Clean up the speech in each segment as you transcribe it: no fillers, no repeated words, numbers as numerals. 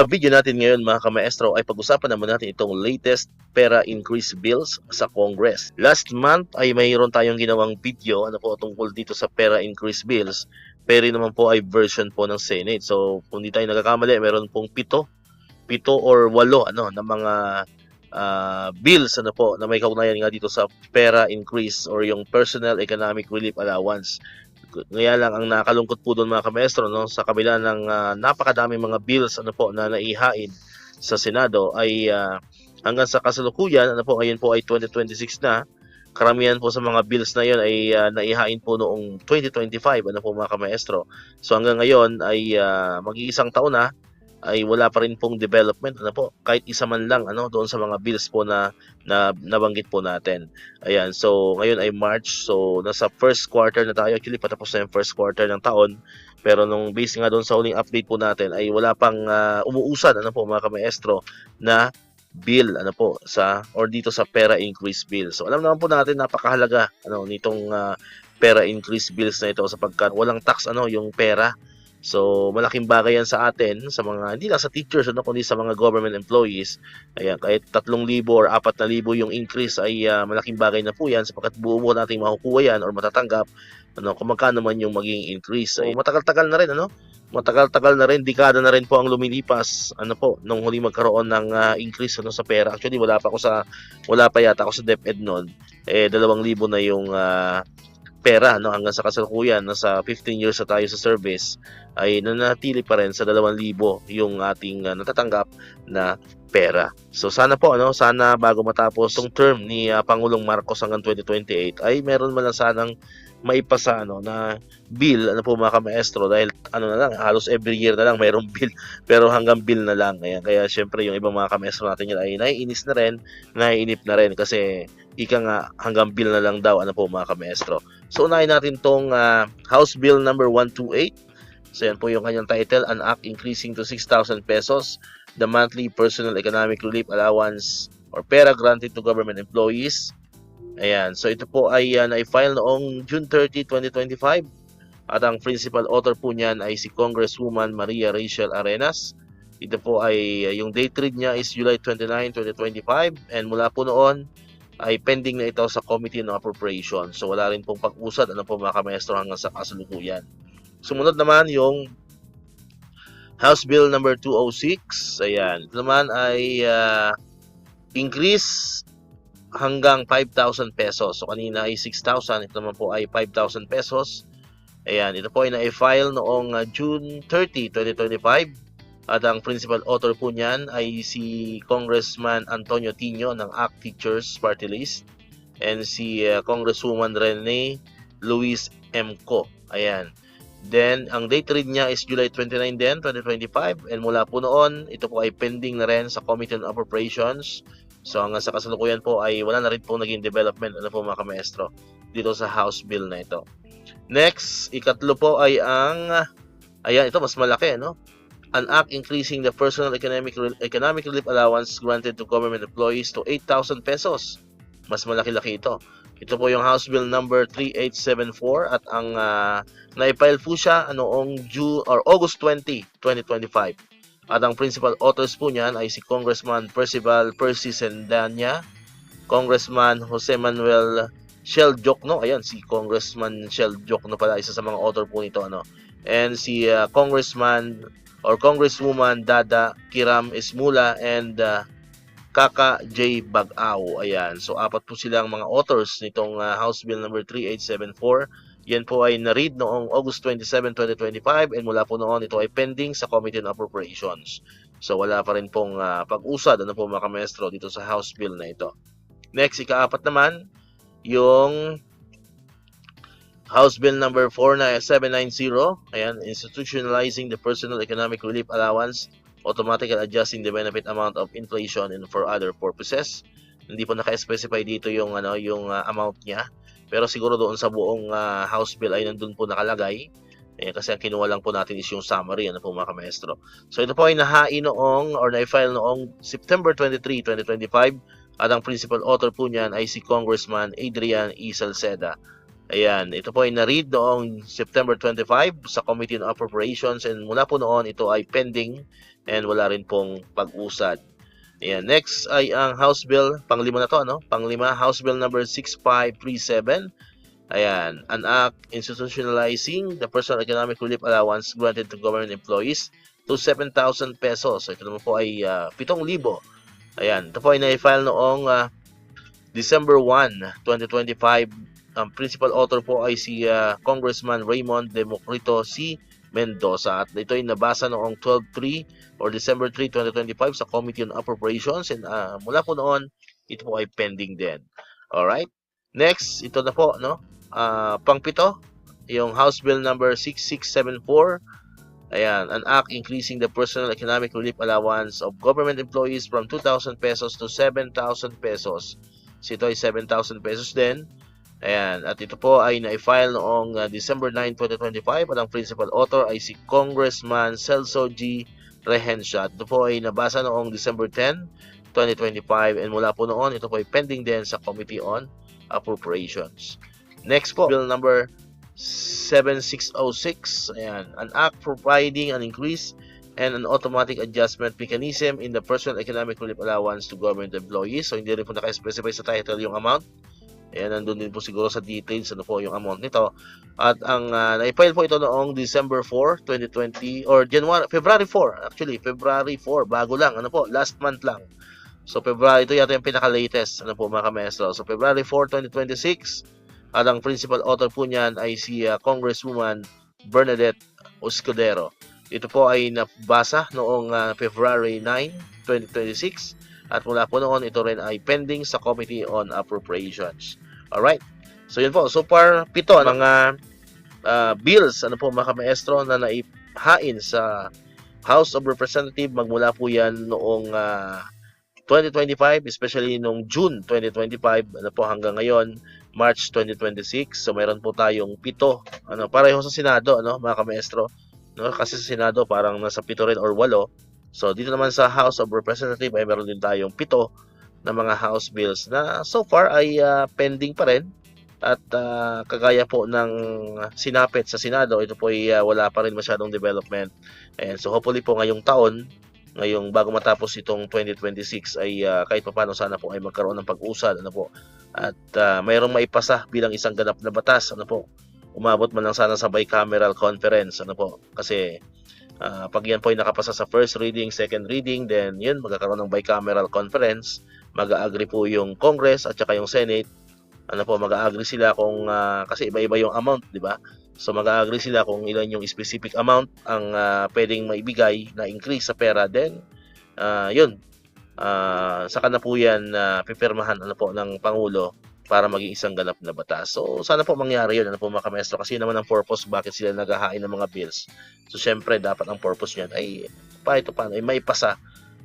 Sa video natin ngayon mga kamaestro ay pag-usapan naman natin itong latest pera increase bills sa Congress. Last month ay mayroon tayong ginawang video tungkol dito sa pera increase bills. Pero naman po ay version po ng Senate. So kung di tayo nagkakamali, meron pong pito or walo na mga bills na may kaugnayan nga dito sa pera increase or yung Personal Economic Relief Allowance. Ngayon lang ang nakalungkot po doon mga kamaestro, sa kabila ng napakadaming mga bills na naihain sa Senado ay hanggang sa kasalukuyan ngayon po ay 2026 na. Karamihan po sa mga bills na yon ay naihain po noong 2025 mga kamaestro. So hanggang ngayon ay mag-iisang taon na ay wala pa rin pong development kahit isa man lang doon sa mga bills po na nabanggit po natin. Ayan, so ngayon ay March, so nasa first quarter na tayo. Actually patapos na yung first quarter ng taon, pero nung base nga doon sa huling update po natin ay wala pang umuusad mga kamaestro na bill dito sa pera increase bill. So alam naman po natin napakahalaga nitong pera increase bills na ito sapagkat walang tax yung pera. So malaking bagay yan sa atin, sa mga hindi lang sa teachers kundi sa mga government employees. Ayan, kahit 3,000 or 4,000 yung increase ay malaking bagay na po yan sapagkat buo nating makukuha yan or matatanggap kung magkano man yung maging increase. So matagal-tagal na rin matagal-tagal na rin, dekada na rin po ang lumilipas nung huli magkaroon ng increase sa pera. Actually wala pa yata ako sa DepEd noon. 2,000 na yung pera hanggang sa kasalukuyan nasa 15 years na tayo sa service ay nanatili pa rin sa 2,000 yung ating natatanggap na pera. So sana po sana bago matapos tong term ni Pangulong Marcos hanggang 2028 ay meron man lang sanang maipasa na bill mga kamaestro, dahil na lang halos every year na lang mayroong bill pero hanggang bill na lang. Ayan, kaya syempre yung ibang mga kamaestro natin ay naiinis na rin, naiinip na rin kasi ika nga hanggang bill na lang daw mga kamaestro. So unahin natin tong House Bill number 128. So yan po yung kanyang title, an act increasing to 6,000 pesos the monthly personal economic relief allowance or pera granted to government employees. Ayan, so ito po ay na-file noong June 30, 2025 at ang principal author po niyan ay si Congresswoman Maria Rachel Arenas. Ito po ay yung date read niya is July 29, 2025 and mula po noon ay pending na ito sa Committee ng Appropriations. So wala rin pong pag-usad mga kamaestro hanggang sa kasalukuyan. Sumunod naman yung House Bill number 206. Ayan, ito naman ay increase hanggang 5,000 pesos. So kanina ay 6,000, ito naman po ay 5,000 pesos. Ayan, ito po ay na-file noong June 30, 2025 at ang principal author po niyan ay si Congressman Antonio Tino ng ACT Teachers Party List and si Congresswoman Rene Luis M. Co. Ayan. Then, ang date read niya is July 29 din, 2025 and mula po noon, ito po ay pending na rin sa Committee on Appropriations. So hanggang sa kasalukuyan po ay wala na rin po naging development mga kamaestro dito sa House Bill na ito. Next, ikatlo po ay ayan, ito mas malaki an act increasing the personal economic relief allowance granted to government employees to 8,000 pesos. Mas malaki-laki ito. Ito po yung House Bill number 3874 at ang na-file po siya noong August 20, 2025. At ang principal authors po niyan ay si Congressman Percival Percy Sendanya, Congressman Jose Manuel Sheljokno, ayan si Congressman Sheljokno pala, isa sa mga author po nito and si Congressman or Congresswoman Dada Kiram Esmula and Kaka J. Bagao. Ayan, so apat po silang mga authors nitong House Bill number 3874. Yan po ay na-read noong August 27, 2025 and mula po noon ito ay pending sa Committee on Appropriations. So wala pa rin pong pag-usad mga kamaestro dito sa House Bill na ito. Next, ikaapat naman, yung House Bill number 4790. Ayan, institutionalizing the personal economic relief allowance, automatically adjusting the benefit amount of inflation and for other purposes. Hindi po naka-specify dito yung amount niya. Pero siguro doon sa buong House Bill ay nandun po nakalagay. Kasi ang kinuha lang po natin is yung summary mga kamaestro. So ito po ay na-file noong September 23, 2025 at ang principal author po niyan ay si Congressman Adrian E. Salceda. Ayan, ito po ay na-read noong September 25 sa Committee on Appropriations and mula po noon ito ay pending and wala rin pong pag-usad. Ayan, next ay ang House Bill, panglima na to, ano? Panglima, House Bill number 6537. Ayan, an act institutionalizing the personal economic relief allowance granted to government employees to 7,000 pesos. So, ito naman po ay 7,000. Ayan, ito po ay na-file noong December 1, 2025. Ang principal author po ay si Congressman Raymond Democrito C. Mendoza at ito ay nabasa noong 12/3 or December 3, 2025 sa Committee on Appropriations and mula po noon ito po ay pending din. Alright? Next, ito na po, no? Pangpito, yung House Bill number 6674. Ayan, an act increasing the personal economic relief allowance of government employees from 2,000 pesos to 7,000 pesos. So ito ay 7,000 pesos din. Ayan, at ito po ay na-file noong December 9, 2025 at ang principal author ay si Congressman Celso G. Rehencia. Ito po ay nabasa noong December 10, 2025 and mula po noon ito po ay pending din sa Committee on Appropriations. Next po, Bill number 7606. Ayan, an act providing an increase and an automatic adjustment mechanism in the personal economic relief allowance to government employees. So hindi rin po naka-specify sa title yung amount. Ayan, nandun din po siguro sa details ano po yung amount nito. At ang na-file po ito noong December 4, 2020 or February 4, actually, February 4, bago lang, ano po, last month lang. So February, ito yata yung pinaka-latest, ano po mga kamestro. So February 4, 2026, at ang principal author po niyan ay si Congresswoman Bernadette Escudero. Ito po ay nabasa noong February 9, 2026. At mula po noon, ito rin ay pending sa Committee on Appropriations. Alright. So yun po. So far, 7 mga bills, ano po mga maestro, na naihain sa House of Representatives. Magmula po yan noong 2025, especially noong June 2025, ano po hanggang ngayon, March 2026. So mayroon po tayong 7, ano, pareho sa Senado, ano, mga maestro. No? Kasi sa Senado, parang nasa 7 rin or 8. So dito naman sa House of Representatives ay meron din tayong 7 na mga House bills na so far ay pending pa rin at kagaya po ng sinapit sa Senado, ito po ay wala pa rin masyadong development. And so hopefully po ngayong taon, ngayong bago matapos itong 2026 ay kahit paano sana po ay magkaroon ng pag-usad, ano po, at mayroong maipasa bilang isang ganap na batas, ano po, umabot man lang sana sa bicameral conference, ano po, kasi pag yan po ay nakapasa sa first reading, second reading, then yun, magkakaroon ng bicameral conference, mag-agree po yung Congress at saka yung Senate, ano po, mag-agree sila kung, kasi iba-iba yung amount, di ba? So mag-agree sila kung ilan yung specific amount ang pwedeng maibigay na increase sa pera, then yun, saka na po yan pipirmahan, ano po, ng Pangulo para maging isang ganap na batas. So, sana po mangyari yun, ano po mga kamestro, kasi naman ang purpose bakit sila naghahain ng mga bills. So, syempre, dapat ang purpose niyan ay paano ay maipasa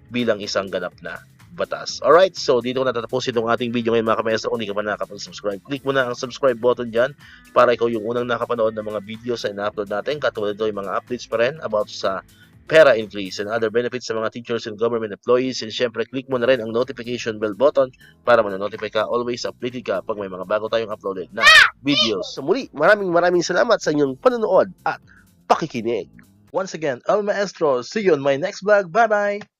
bilang isang ganap na batas. Alright, so dito ko natatapusin itong ating video ngayon mga kamestro. Kung hindi ka pa nakapag-subscribe, click mo na ang subscribe button dyan para ikaw yung unang nakapanood ng mga videos na ina-upload natin. Katulad ito yung mga updates pa rin about sa pera increase and other benefits sa mga teachers and government employees, and syempre click mo na rin ang notification bell button para ma-notify ka, always updated ka pag may mga bago tayong uploaded na videos. So muli, maraming salamat sa inyong panonood at pakikinig. Once again, El Maestro, see you on my next vlog. Bye bye!